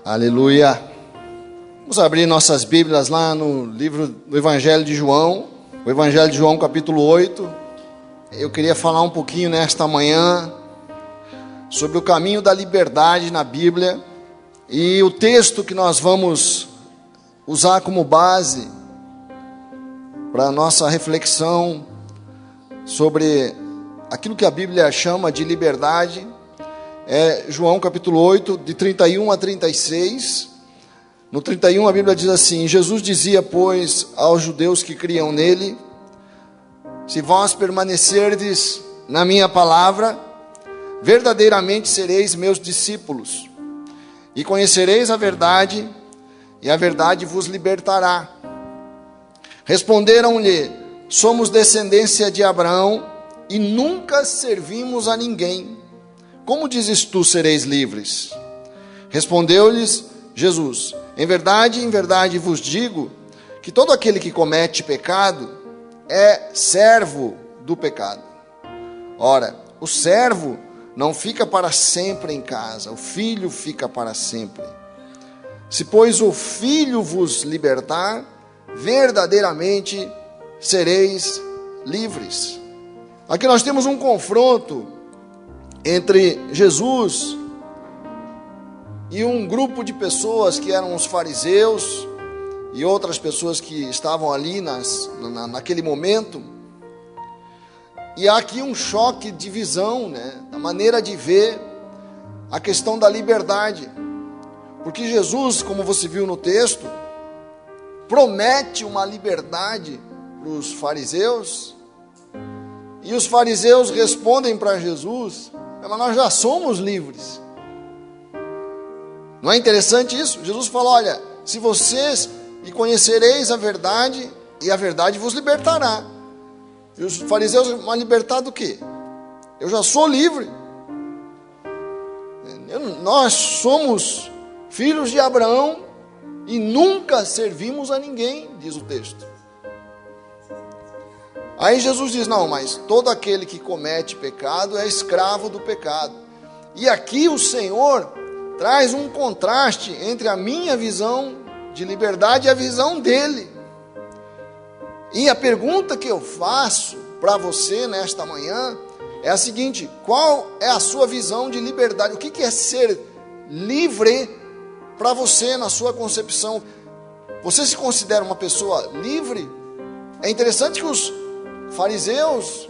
Aleluia. Vamos abrir nossas Bíblias lá no livro do Evangelho de João, o Evangelho de João capítulo 8. Eu queria falar um pouquinho nesta manhã sobre o caminho da liberdade na Bíblia, e o texto que nós vamos usar como base para a nossa reflexão sobre aquilo que a Bíblia chama de liberdade é João capítulo 8, de 31 a 36. No 31 a Bíblia diz assim: Jesus dizia, pois, aos judeus que criam nele: se vós permanecerdes na minha palavra, verdadeiramente sereis meus discípulos, e conhecereis a verdade, e a verdade vos libertará. Responderam-lhe: somos descendência de Abraão, e nunca servimos a ninguém. Como dizes tu, sereis livres? Respondeu-lhes Jesus: em verdade vos digo, que todo aquele que comete pecado é servo do pecado. Ora, o servo não fica para sempre em casa, o filho fica para sempre. Se, pois, o filho vos libertar, verdadeiramente sereis livres. Aqui nós temos um confronto entre Jesus e um grupo de pessoas que eram os fariseus e outras pessoas que estavam ali naquele momento. E há aqui um choque de visão, da maneira de ver a questão da liberdade. Porque Jesus, como você viu no texto, promete uma liberdade para os fariseus, e os fariseus respondem para Jesus: mas nós já somos livres. Não é interessante isso? Jesus fala: olha, se vocês e conhecereis a verdade, e a verdade vos libertará. E os fariseus: mas libertar do quê? Eu já sou livre. Nós somos filhos de Abraão e nunca servimos a ninguém, diz o texto. Aí Jesus diz: não, mas todo aquele que comete pecado é escravo do pecado. E aqui o Senhor traz um contraste entre a minha visão de liberdade e a visão dele. E a pergunta que eu faço para você nesta manhã é a seguinte: qual é a sua visão de liberdade? O que é ser livre para você na sua concepção? Você se considera uma pessoa livre? É interessante que os fariseus,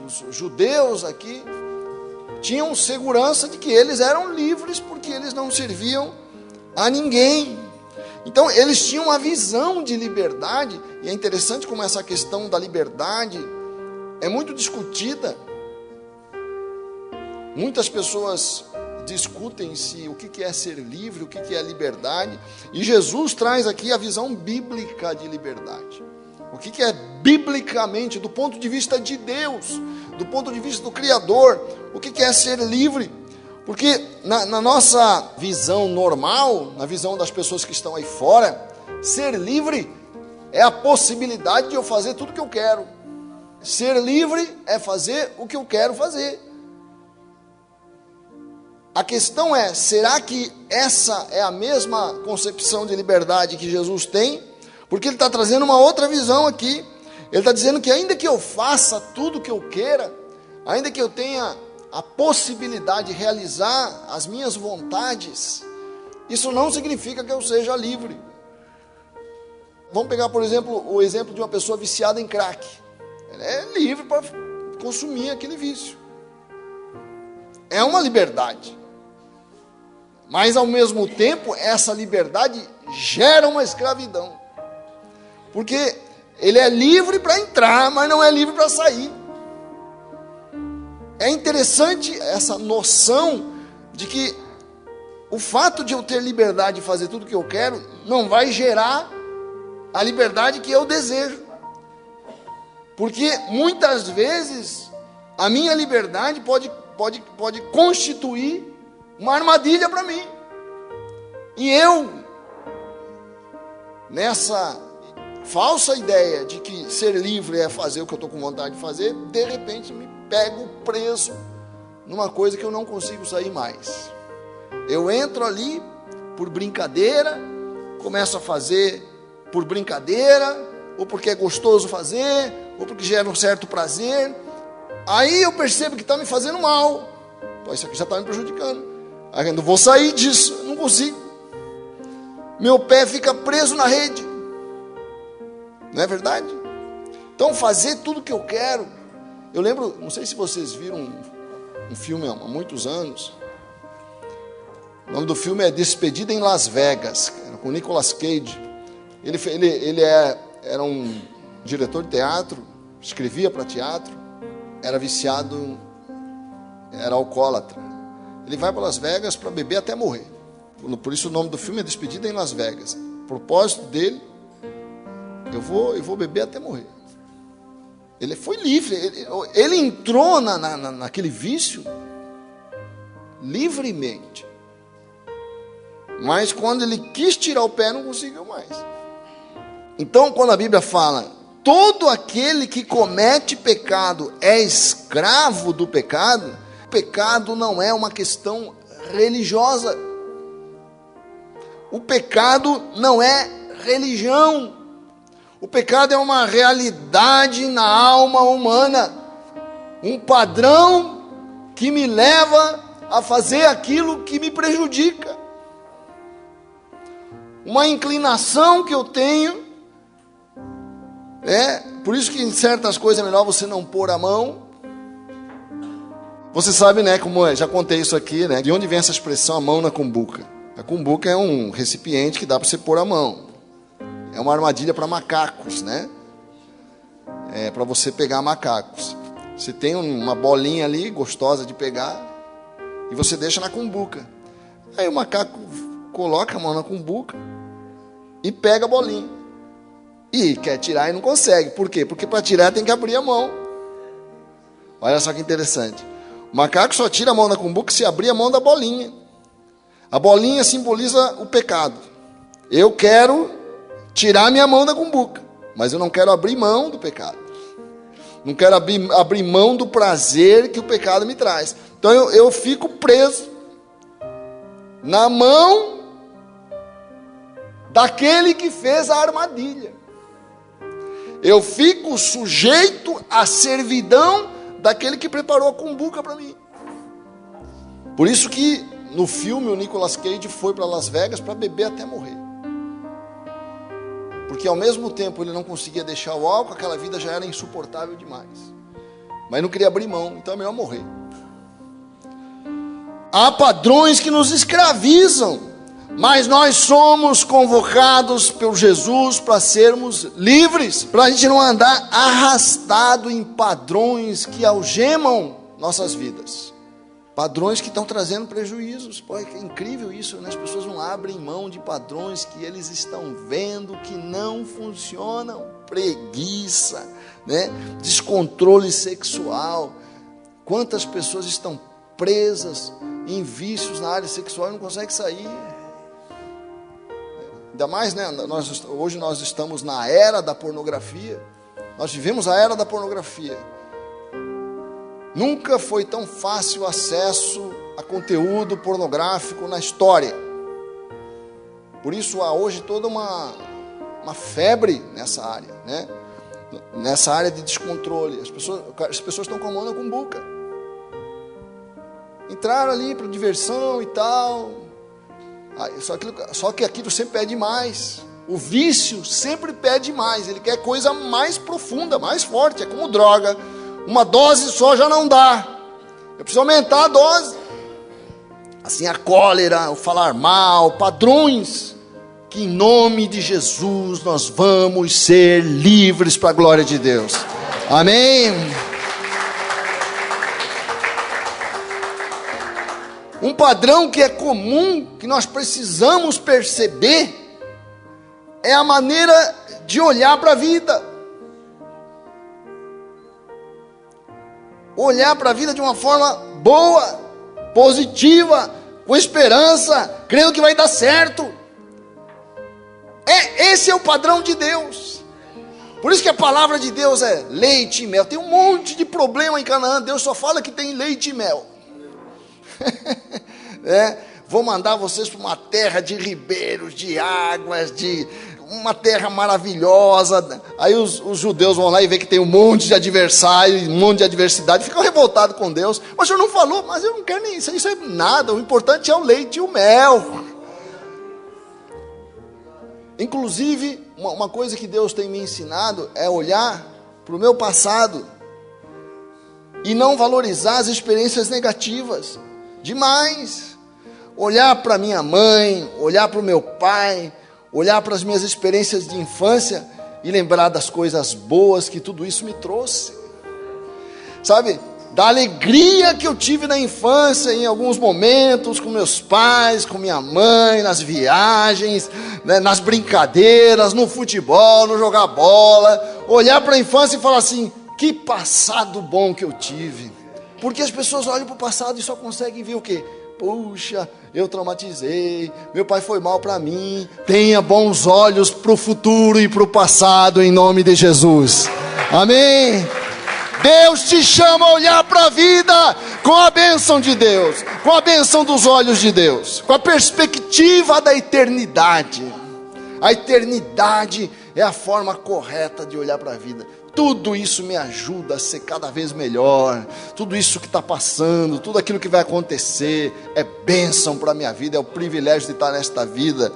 os judeus aqui, tinham segurança de que eles eram livres porque eles não serviam a ninguém. Então eles tinham uma visão de liberdade, e é interessante como essa questão da liberdade é muito discutida. Muitas pessoas discutem se o que é ser livre, o que é liberdade, e Jesus traz aqui a visão bíblica de liberdade. O que é biblicamente, do ponto de vista de Deus, do ponto de vista do Criador, o que é ser livre? Porque na nossa visão normal, na visão das pessoas que estão aí fora, ser livre é a possibilidade de eu fazer tudo o que eu quero. Ser livre é fazer o que eu quero fazer. A questão é: será que essa é a mesma concepção de liberdade que Jesus tem? Porque ele está trazendo uma outra visão aqui. Ele está dizendo que ainda que eu faça tudo o que eu queira, ainda que eu tenha a possibilidade de realizar as minhas vontades, isso não significa que eu seja livre. Vamos pegar, por exemplo, o exemplo de uma pessoa viciada em crack. Ela é livre para consumir aquele vício. É uma liberdade. Mas, ao mesmo tempo, essa liberdade gera uma escravidão. Porque ele é livre para entrar, mas não é livre para sair. É interessante essa noção de que o fato de eu ter liberdade de fazer tudo o que eu quero não vai gerar a liberdade que eu desejo. Porque muitas vezes a minha liberdade pode constituir uma armadilha para mim. E eu, nessa falsa ideia de que ser livre é fazer o que eu estou com vontade de fazer, de repente me pego preso numa coisa que eu não consigo sair mais. Eu entro ali por brincadeira, começo a fazer por brincadeira, ou porque é gostoso fazer, ou porque gera um certo prazer. Aí eu percebo que está me fazendo mal. Pô, isso aqui já está me prejudicando. Aí eu não vou sair disso, eu não consigo. Meu pé fica preso na rede. Não é verdade? Então fazer tudo que eu quero. Eu lembro, não sei se vocês viram um filme há muitos anos. O nome do filme é Despedida em Las Vegas, com Nicolas Cage. Ele era um diretor de teatro, escrevia para teatro, era viciado, era alcoólatra. Ele vai para Las Vegas para beber até morrer. Por isso o nome do filme é Despedida em Las Vegas. O propósito dele, eu vou beber até morrer. Ele foi livre, ele entrou naquele vício livremente. Mas quando ele quis tirar o pé, não conseguiu mais. Então, quando a Bíblia fala, todo aquele que comete pecado é escravo do pecado, o pecado não é uma questão religiosa. O pecado não é religião. O pecado é uma realidade na alma humana. Um padrão que me leva a fazer aquilo que me prejudica. Uma inclinação que eu tenho. Por isso que em certas coisas é melhor você não pôr a mão. Você sabe, né, como é, já contei isso aqui, né, de onde vem essa expressão, a mão na cumbuca. A cumbuca é um recipiente que dá para você pôr a mão. É uma armadilha para macacos, né? É para você pegar macacos. Você tem uma bolinha ali, gostosa de pegar, e você deixa na cumbuca. Aí o macaco coloca a mão na cumbuca e pega a bolinha. E quer tirar e não consegue. Por quê? Porque para tirar tem que abrir a mão. Olha só que interessante. O macaco só tira a mão da cumbuca se abrir a mão da bolinha. A bolinha simboliza o pecado. Eu quero tirar minha mão da cumbuca, mas eu não quero abrir mão do pecado. Não quero abrir mão do prazer que o pecado me traz. Então eu fico preso na mão daquele que fez a armadilha. Eu fico sujeito à servidão daquele que preparou a cumbuca para mim. Por isso que no filme o Nicolas Cage foi para Las Vegas para beber até morrer. Porque ao mesmo tempo ele não conseguia deixar o álcool, aquela vida já era insuportável demais. Mas não queria abrir mão, então é melhor morrer. Há padrões que nos escravizam, mas nós somos convocados por Jesus para sermos livres, para a gente não andar arrastado em padrões que algemam nossas vidas. Padrões que estão trazendo prejuízos. Pô, é incrível isso, né? As pessoas não abrem mão de padrões que eles estão vendo que não funcionam. Preguiça, né? Descontrole sexual. Quantas pessoas estão presas em vícios na área sexual e não conseguem sair? Ainda mais, né? Hoje nós estamos na era da pornografia. Nós vivemos a era da pornografia. Nunca foi tão fácil o acesso a conteúdo pornográfico na história. Por isso há hoje toda uma febre nessa área, né? Nessa área de descontrole. As pessoas estão com a mão na cumbuca. Entraram ali para diversão e tal. Só que aquilo sempre pede mais. O vício sempre pede mais. Ele quer coisa mais profunda, mais forte. É como droga. Uma dose só já não dá. Eu preciso aumentar a dose. Assim, a cólera, o falar mal, padrões que em nome de Jesus nós vamos ser livres para a glória de Deus. Amém? Um padrão que é comum, que nós precisamos perceber, é a maneira de olhar para a vida. Olhar para a vida de uma forma boa, positiva, com esperança, crendo que vai dar certo. Esse é o padrão de Deus. Por isso que a palavra de Deus é leite e mel. Tem um monte de problema em Canaã. Deus só fala que tem leite e mel. vou mandar vocês para uma terra de ribeiros, de águas, de uma terra maravilhosa. Aí os judeus vão lá e vê que tem um monte de adversário, um monte de adversidade, ficam revoltados com Deus. Mas o senhor não falou, mas eu não quero nem isso é nada, o importante é o leite e o mel. Inclusive, uma coisa que Deus tem me ensinado é olhar para o meu passado e não valorizar as experiências negativas demais. Olhar para minha mãe, olhar para o meu pai, olhar para as minhas experiências de infância e lembrar das coisas boas que tudo isso me trouxe. Sabe, da alegria que eu tive na infância, em alguns momentos, com meus pais, com minha mãe, nas viagens, né, nas brincadeiras, no futebol, no jogar bola. Olhar para a infância e falar assim, que passado bom que eu tive. Porque as pessoas olham para o passado e só conseguem ver o quê? Puxa, eu traumatizei, meu pai foi mal para mim. Tenha bons olhos para o futuro e para o passado, em nome de Jesus. Amém? Deus te chama a olhar para a vida com a bênção de Deus, com a bênção dos olhos de Deus, com a perspectiva da eternidade. A eternidade é a forma correta de olhar para a vida. Tudo isso me ajuda a ser cada vez melhor. Tudo isso que está passando, tudo aquilo que vai acontecer é bênção para a minha vida, é o privilégio de estar nesta vida.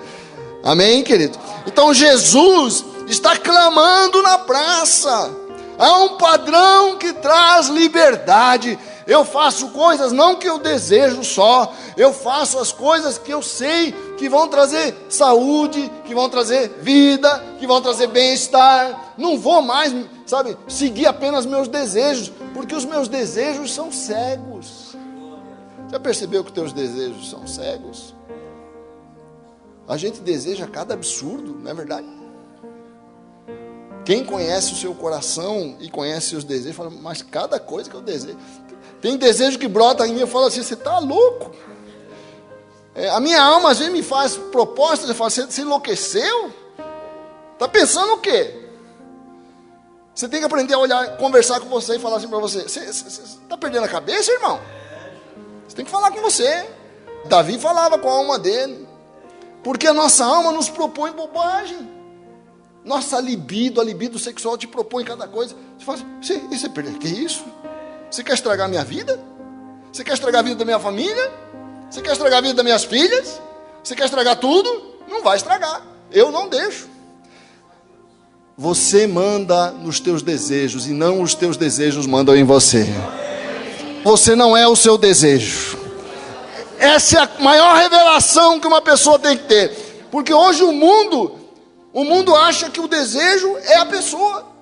Amém, querido? Então Jesus está clamando na praça. Há um padrão que traz liberdade. Eu faço coisas não que eu desejo só, eu faço as coisas que eu sei que vão trazer saúde, que vão trazer vida, que vão trazer bem-estar. Não vou mais, sabe, seguir apenas meus desejos, porque os meus desejos são cegos. Já percebeu que os teus desejos são cegos? A gente deseja cada absurdo, não é verdade? Quem conhece o seu coração e conhece os desejos, fala, mas cada coisa que eu desejo. Tem desejo que brota em mim, eu falo assim, você está louco? A minha alma às vezes me faz propostas, eu falo, você enlouqueceu? Está pensando o quê? Você tem que aprender a olhar, conversar com você e falar assim para você, você está perdendo a cabeça, irmão? Você tem que falar com você. Davi falava com a alma dele, porque a nossa alma nos propõe bobagem. Nossa libido, a libido sexual te propõe cada coisa. Você fala assim, você perdeu, que isso? Você quer estragar a minha vida? Você quer estragar a vida da minha família? Você quer estragar a vida das minhas filhas? Você quer estragar tudo? Não vai estragar, eu não deixo. Você manda nos teus desejos e não os teus desejos mandam em você. Você não é o seu desejo. Essa é a maior revelação que uma pessoa tem que ter. Porque hoje o mundo acha que o desejo é a pessoa.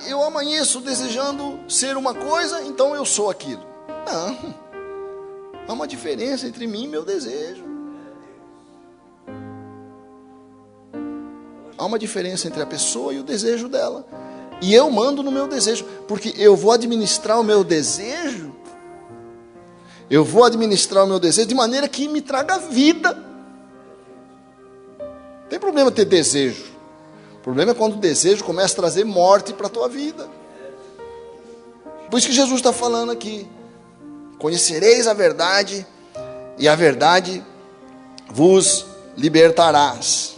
Eu amanheço desejando ser uma coisa, então eu sou aquilo. Não. Há uma diferença entre mim e meu desejo. Há uma diferença entre a pessoa e o desejo dela. E eu mando no meu desejo, porque eu vou administrar o meu desejo. Eu vou administrar o meu desejo de maneira que me traga vida. Não tem problema ter desejo. O problema é quando o desejo começa a trazer morte para a tua vida. Por isso que Jesus está falando aqui. Conhecereis a verdade, e a verdade vos libertarás.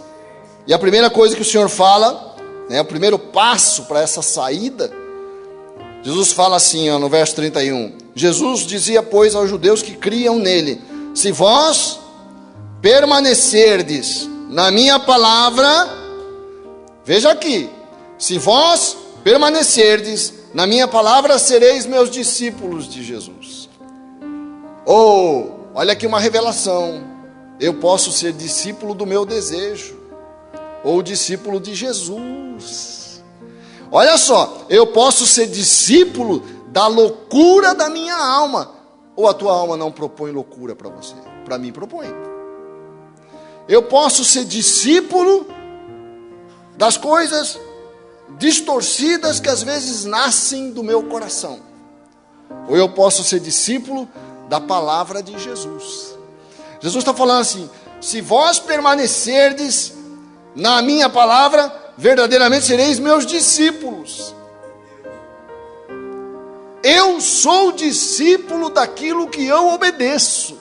E a primeira coisa que o Senhor fala, né, o primeiro passo para essa saída, Jesus fala assim, ó, no verso 31. Jesus dizia, pois, aos judeus que criam nele, se vós permanecerdes na minha palavra, veja aqui, se vós permanecerdes na minha palavra, sereis meus discípulos de Jesus. Olha aqui uma revelação, eu posso ser discípulo do meu desejo, ou discípulo de Jesus. Olha só, eu posso ser discípulo da loucura da minha alma, ou a tua alma não propõe loucura para você? Para mim propõe. Eu posso ser discípulo das coisas distorcidas que às vezes nascem do meu coração, ou eu posso ser discípulo da palavra de Jesus. Jesus está falando assim, se vós permanecerdes na minha palavra, verdadeiramente sereis meus discípulos. Eu sou discípulo daquilo que eu obedeço.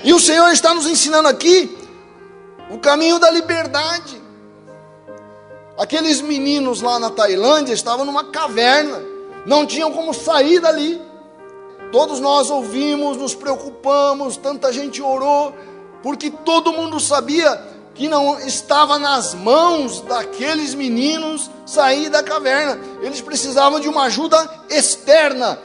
E o Senhor está nos ensinando aqui o caminho da liberdade. Aqueles meninos lá na Tailândia estavam numa caverna, não tinham como sair dali. Todos nós ouvimos, nos preocupamos, tanta gente orou, porque todo mundo sabia que não estava nas mãos daqueles meninos sair da caverna. Eles precisavam de uma ajuda externa.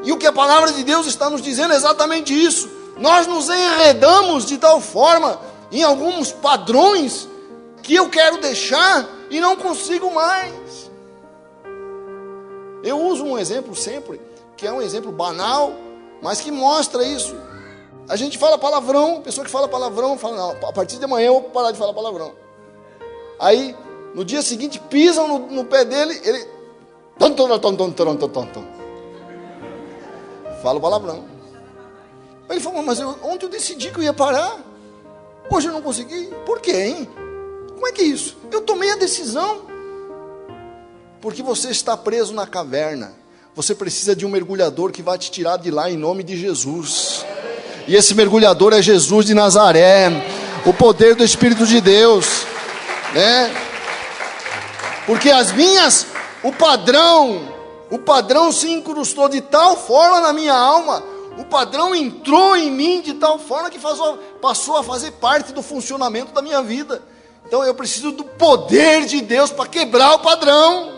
E o que a palavra de Deus está nos dizendo é exatamente isso. Nós nos enredamos de tal forma em alguns padrões que eu quero deixar e não consigo mais. Eu uso um exemplo sempre, que é um exemplo banal, mas que mostra isso. A gente fala palavrão, a pessoa que fala palavrão fala, não, a partir de amanhã eu vou parar de falar palavrão. Aí, no dia seguinte, pisam no pé dele, ele fala palavrão. Aí ele falou, mas ontem eu decidi que eu ia parar, hoje eu não consegui. Por quê, hein? Como é que é isso? Eu tomei a decisão. Porque você está preso na caverna. Você precisa de um mergulhador que vai te tirar de lá em nome de Jesus. E esse mergulhador é Jesus de Nazaré, o poder do Espírito de Deus, né? Porque o padrão se incrustou de tal forma na minha alma, o padrão entrou em mim de tal forma que passou a fazer parte do funcionamento da minha vida. Então eu preciso do poder de Deus para quebrar o padrão.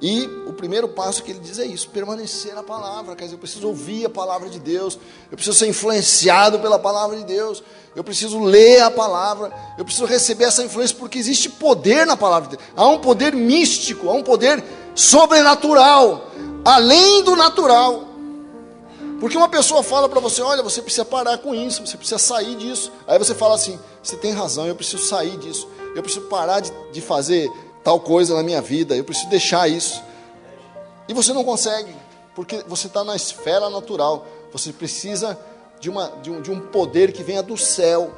E o primeiro passo que ele diz é isso, permanecer na palavra. Quer dizer, eu preciso ouvir a palavra de Deus, eu preciso ser influenciado pela palavra de Deus, eu preciso ler a palavra, eu preciso receber essa influência, porque existe poder na palavra de Deus. Há um poder místico, há um poder sobrenatural, além do natural. Porque uma pessoa fala para você, olha, você precisa parar com isso, você precisa sair disso. Aí você fala assim, você tem razão, eu preciso sair disso, eu preciso parar de fazer tal coisa na minha vida, eu preciso deixar isso. E você não consegue, porque você está na esfera natural. Você precisa de um poder que venha do céu.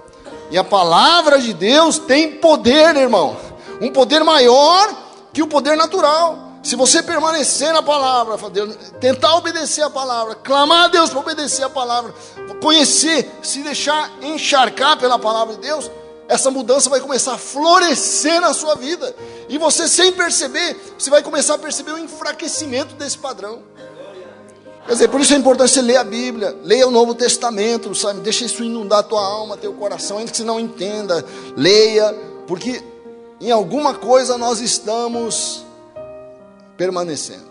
E a palavra de Deus tem poder, irmão. Um poder maior que o poder natural. Se você permanecer na palavra, tentar obedecer a palavra, clamar a Deus para obedecer a palavra, conhecer, se deixar encharcar pela palavra de Deus, essa mudança vai começar a florescer na sua vida. E você, sem perceber, você vai começar a perceber o enfraquecimento desse padrão. Quer dizer, por isso é importante você ler a Bíblia, leia o Novo Testamento, sabe? Deixa isso inundar a tua alma, teu coração, ainda que você não entenda. Leia, porque em alguma coisa nós estamos permanecendo.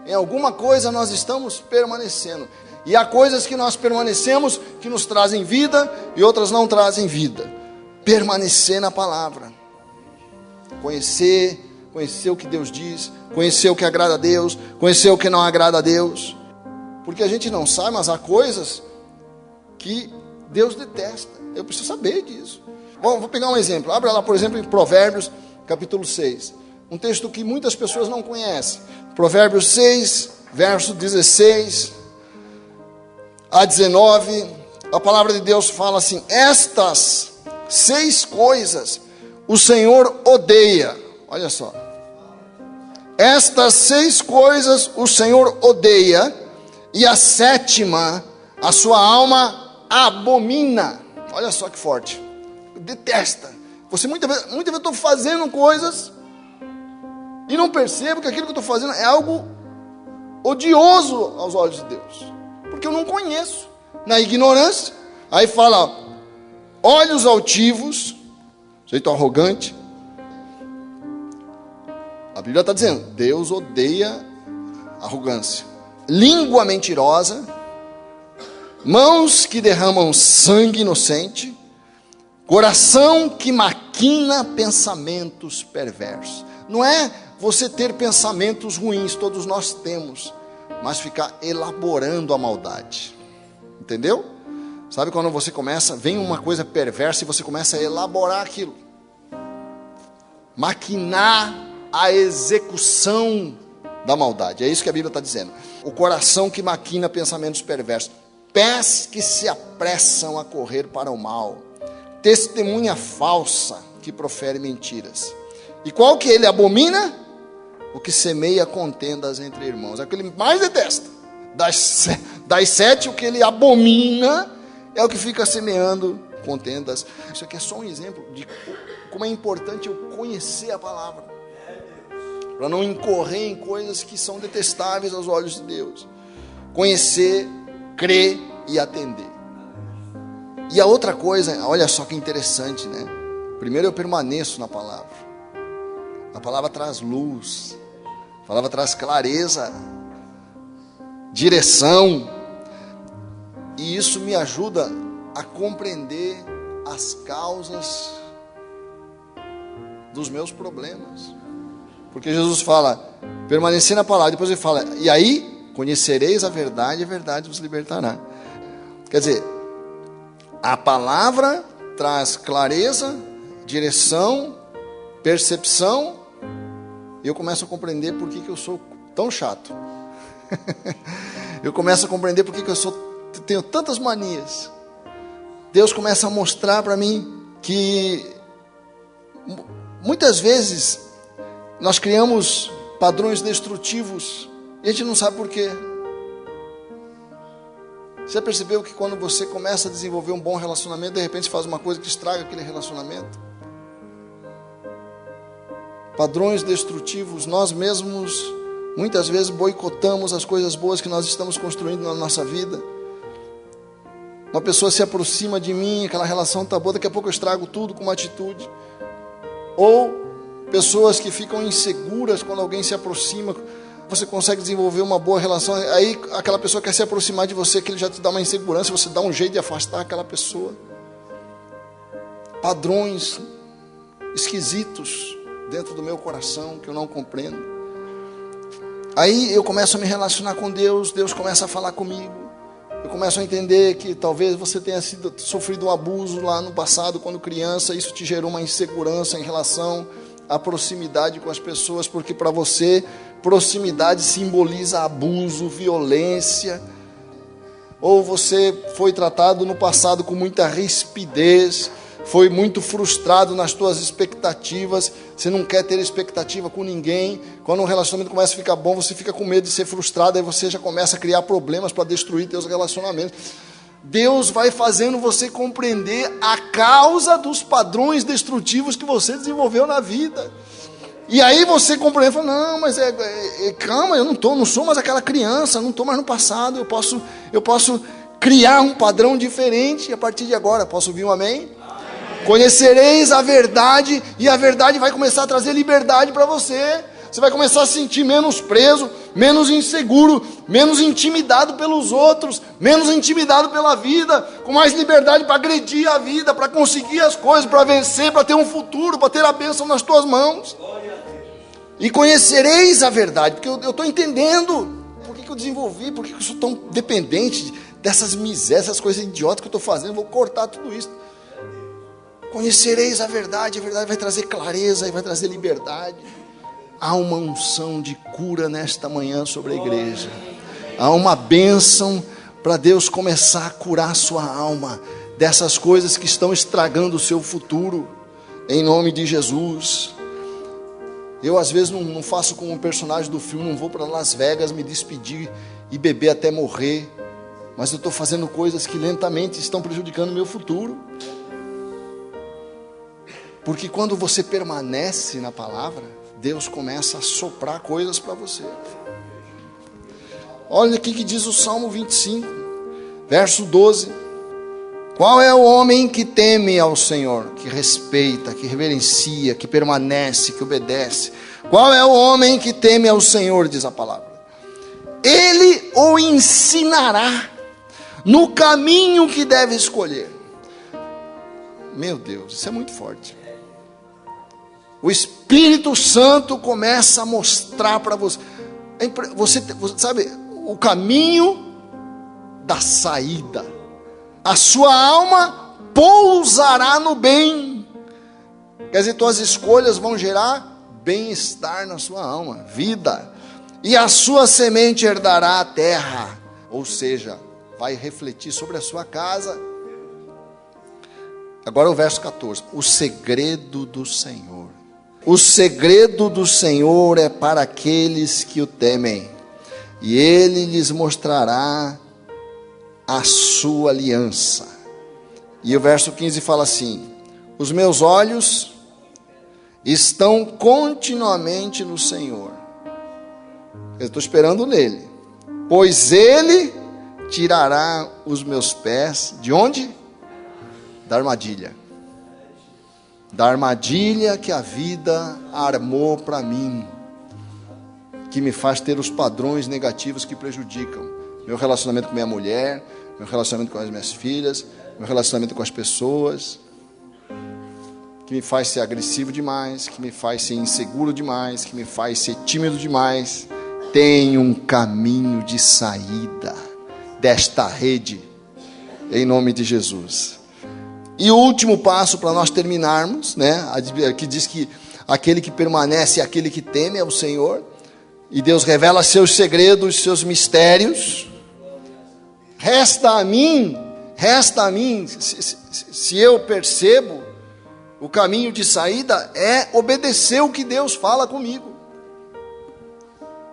Em alguma coisa nós estamos permanecendo. E há coisas que nós permanecemos que nos trazem vida e outras não trazem vida. Permanecer na palavra. Conhecer o que Deus diz, conhecer o que agrada a Deus, conhecer o que não agrada a Deus. Porque a gente não sabe, mas há coisas que Deus detesta. Eu preciso saber disso. Bom, vou pegar um exemplo. Abra lá, por exemplo, em Provérbios, capítulo 6. Um texto que muitas pessoas não conhecem. Provérbios 6, verso 16 a 19, a palavra de Deus fala assim: estas 6 coisas o Senhor odeia. Olha só. Estas 6 coisas o Senhor odeia, e a 7ª a sua alma abomina. Olha só que forte. Detesta. Você muitas vezes eu estou fazendo coisas e não percebo que aquilo que eu estou fazendo é algo odioso aos olhos de Deus, porque eu não conheço, na ignorância. Aí fala, olhos altivos, jeito arrogante. A Bíblia está dizendo, Deus odeia arrogância. Língua mentirosa, mãos que derramam sangue inocente, coração que maquina pensamentos perversos. Não é você ter pensamentos ruins, todos nós temos, mas ficar elaborando a maldade. Entendeu? Sabe quando você começa, vem uma coisa perversa e você começa a elaborar aquilo. Maquinar a execução da maldade. É isso que a Bíblia está dizendo. O coração que maquina pensamentos perversos. Pés que se apressam a correr para o mal. Testemunha falsa que profere mentiras. E qual que ele abomina? O que semeia contendas entre irmãos. É o que ele mais detesta. Das 7, o que ele abomina é o que fica semeando contendas. Isso aqui é só um exemplo de como é importante eu conhecer a palavra, para não incorrer em coisas que são detestáveis aos olhos de Deus. Conhecer, crer e atender. E a outra coisa, olha só que interessante, né? Primeiro eu permaneço na palavra. A palavra traz luz, a palavra traz clareza, direção, e isso me ajuda a compreender as causas dos meus problemas. Porque Jesus fala, permanecer na palavra, depois ele fala, e aí conhecereis a verdade vos libertará. Quer dizer, a palavra traz clareza, direção, percepção, e eu começo a compreender por que eu sou tão chato. Eu começo a compreender por que eu tenho tantas manias. Deus começa a mostrar para mim que muitas vezes nós criamos padrões destrutivos e a gente não sabe por quê. Você percebeu que quando você começa a desenvolver um bom relacionamento, de repente você faz uma coisa que estraga aquele relacionamento? Padrões destrutivos, nós mesmos muitas vezes boicotamos as coisas boas que nós estamos construindo na nossa vida. Uma pessoa se aproxima de mim, aquela relação está boa, daqui a pouco eu estrago tudo com uma atitude. Ou pessoas que ficam inseguras quando alguém se aproxima, você consegue desenvolver uma boa relação, aí aquela pessoa quer se aproximar de você, que ele já te dá uma insegurança, você dá um jeito de afastar aquela pessoa. Padrões esquisitos dentro do meu coração, que eu não compreendo. Aí eu começo a me relacionar com Deus, Deus começa a falar comigo. Eu começo a entender que talvez você tenha sofrido um abuso lá no passado, quando criança, isso te gerou uma insegurança em relação à proximidade com as pessoas, porque para você, proximidade simboliza abuso, violência, ou você foi tratado no passado com muita rispidez, foi muito frustrado nas suas expectativas, você não quer ter expectativa com ninguém, quando um relacionamento começa a ficar bom, você fica com medo de ser frustrado, aí você já começa a criar problemas para destruir seus relacionamentos. Deus vai fazendo você compreender a causa dos padrões destrutivos que você desenvolveu na vida. E aí você compreende, fala, não, mas calma, eu não sou mais aquela criança, não estou mais no passado, eu posso criar um padrão diferente a partir de agora. Posso ouvir um amém? Conhecereis a verdade, e a verdade vai começar a trazer liberdade para você. Você vai começar a se sentir menos preso, menos inseguro, menos intimidado pelos outros, menos intimidado pela vida, com mais liberdade para agredir a vida, para conseguir as coisas, para vencer, para ter um futuro, para ter a bênção nas tuas mãos. E conhecereis a verdade, porque eu estou entendendo por que eu desenvolvi, por que eu sou tão dependente dessas misérias, essas coisas idiotas que eu estou fazendo. Eu vou cortar tudo isso. Conhecereis a verdade vai trazer clareza e vai trazer liberdade. Há uma unção de cura nesta manhã sobre a igreja. Há uma bênção para Deus começar a curar a sua alma dessas coisas que estão estragando o seu futuro, em nome de Jesus. Eu às vezes não faço como um personagem do filme, não vou para Las Vegas me despedir e beber até morrer, mas eu estou fazendo coisas que lentamente estão prejudicando o meu futuro. Porque quando você permanece na palavra, Deus começa a soprar coisas para você. Olha aqui que diz o Salmo 25, verso 12. Qual é o homem que teme ao Senhor, que respeita, que reverencia, que permanece, que obedece? Qual é o homem que teme ao Senhor, diz a palavra? Ele o ensinará no caminho que deve escolher. Meu Deus, isso é muito forte. O Espírito Santo começa a mostrar para você, você sabe, o caminho da saída. A sua alma pousará no bem. Quer dizer, tuas escolhas vão gerar bem-estar na sua alma, vida. E a sua semente herdará a terra, ou seja, vai refletir sobre a sua casa. Agora o verso 14. O segredo do Senhor. O segredo do Senhor é para aqueles que o temem, e Ele lhes mostrará a sua aliança. E o verso 15 fala assim: os meus olhos estão continuamente no Senhor. Eu estou esperando nele, pois ele tirará os meus pés de onde? Da armadilha. Da armadilha que a vida armou para mim, que me faz ter os padrões negativos que prejudicam meu relacionamento com minha mulher, meu relacionamento com as minhas filhas, meu relacionamento com as pessoas, que me faz ser agressivo demais, que me faz ser inseguro demais, que me faz ser tímido demais. Tem um caminho de saída desta rede, em nome de Jesus. E o último passo para nós terminarmos, né? Que diz que aquele que permanece é aquele que teme ao Senhor, e Deus revela seus segredos, seus mistérios. Resta a mim, se eu percebo, o caminho de saída é obedecer o que Deus fala comigo.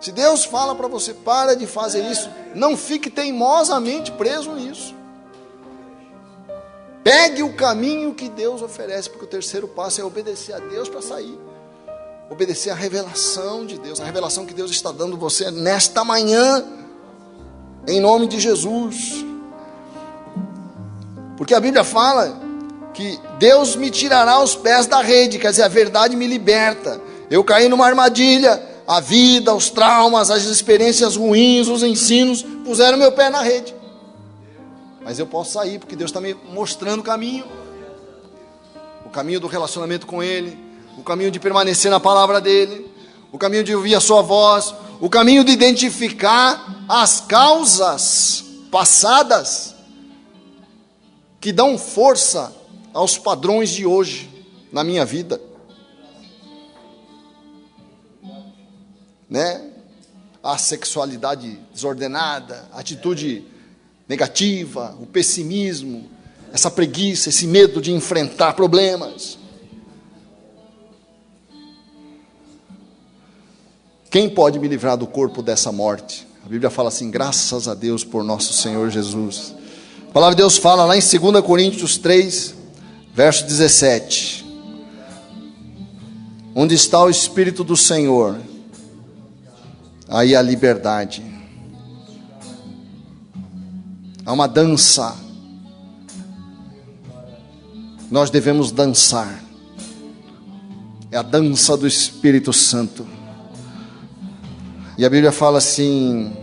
Se Deus fala para você, para de fazer isso, não fique teimosamente preso nisso. Pegue o caminho que Deus oferece, porque o terceiro passo é obedecer a Deus para sair. Obedecer a revelação de Deus, a revelação que Deus está dando a você nesta manhã, em nome de Jesus. Porque a Bíblia fala que Deus me tirará os pés da rede, quer dizer, a verdade me liberta. Eu caí numa armadilha, a vida, os traumas, as experiências ruins, os ensinos, puseram meu pé na rede. Mas eu posso sair, porque Deus está me mostrando o caminho do relacionamento com Ele, o caminho de permanecer na palavra dEle, o caminho de ouvir a sua voz, o caminho de identificar as causas passadas que dão força aos padrões de hoje na minha vida, né? A sexualidade desordenada, a atitude negativa, o pessimismo, essa preguiça, esse medo de enfrentar problemas. Quem pode me livrar do corpo dessa morte? A Bíblia fala assim: graças a Deus por nosso Senhor Jesus. A palavra de Deus fala lá em 2 Coríntios 3, verso 17: onde está o Espírito do Senhor, aí a liberdade. Há uma dança. Nós devemos dançar. É a dança do Espírito Santo. E a Bíblia fala assim: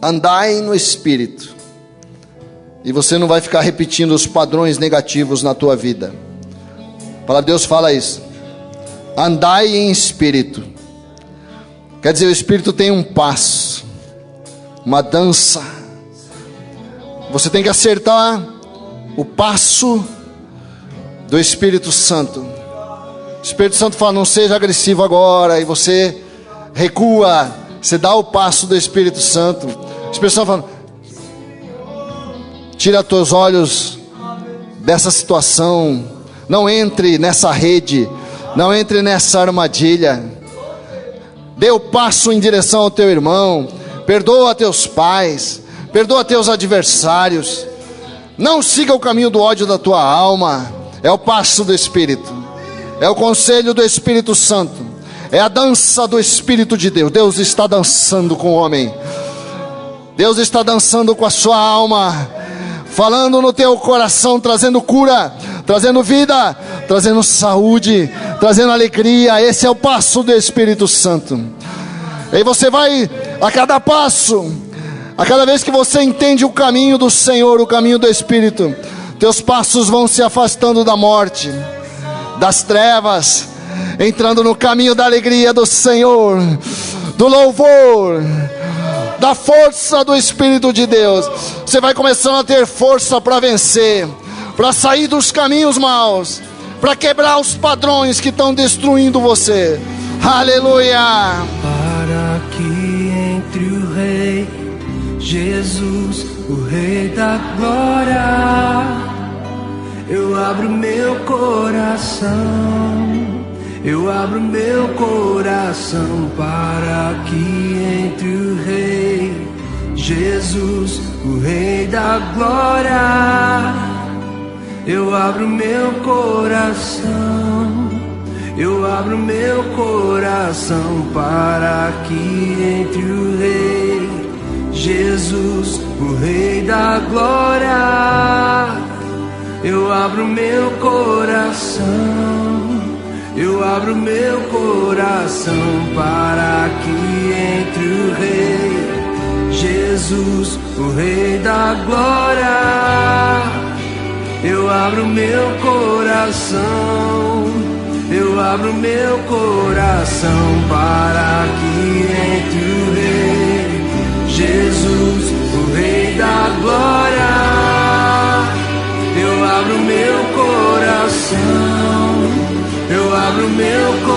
andai no Espírito, e você não vai ficar repetindo os padrões negativos na tua vida. A palavra de Deus fala isso: andai em Espírito. Quer dizer, o Espírito tem um passo, uma dança. Você tem que acertar o passo do Espírito Santo. O Espírito Santo fala: não seja agressivo agora, e você recua, você dá o passo do Espírito Santo. O Espírito Santo fala: tira teus olhos dessa situação, não entre nessa rede, não entre nessa armadilha. Dê o passo em direção ao teu irmão, perdoa teus pais, perdoa teus adversários. Não siga o caminho do ódio da tua alma. É o passo do Espírito, é o conselho do Espírito Santo, é a dança do Espírito de Deus. Deus está dançando com o homem, Deus está dançando com a sua alma, falando no teu coração, trazendo cura, trazendo vida, trazendo saúde, trazendo alegria. Esse é o passo do Espírito Santo. E você vai, a cada passo, a cada vez que você entende o caminho do Senhor, o caminho do Espírito, teus passos vão se afastando da morte, das trevas, entrando no caminho da alegria do Senhor, do louvor, da força do Espírito de Deus. Você vai começando a ter força para vencer, para sair dos caminhos maus, para quebrar os padrões que estão destruindo você. Aleluia! Para que entre o Rei Jesus, o Rei da Glória, eu abro meu coração, eu abro meu coração para que entre o Rei Jesus, o Rei da Glória. Eu abro meu coração, eu abro meu coração para que entre o Rei Jesus, o Rei da Glória. Eu abro meu coração, eu abro meu coração para que entre o Rei Jesus, o Rei da Glória. Eu abro meu coração, eu abro meu coração para que entre o Rei Jesus, o Rei da Glória. Eu abro meu coração, eu abro meu coração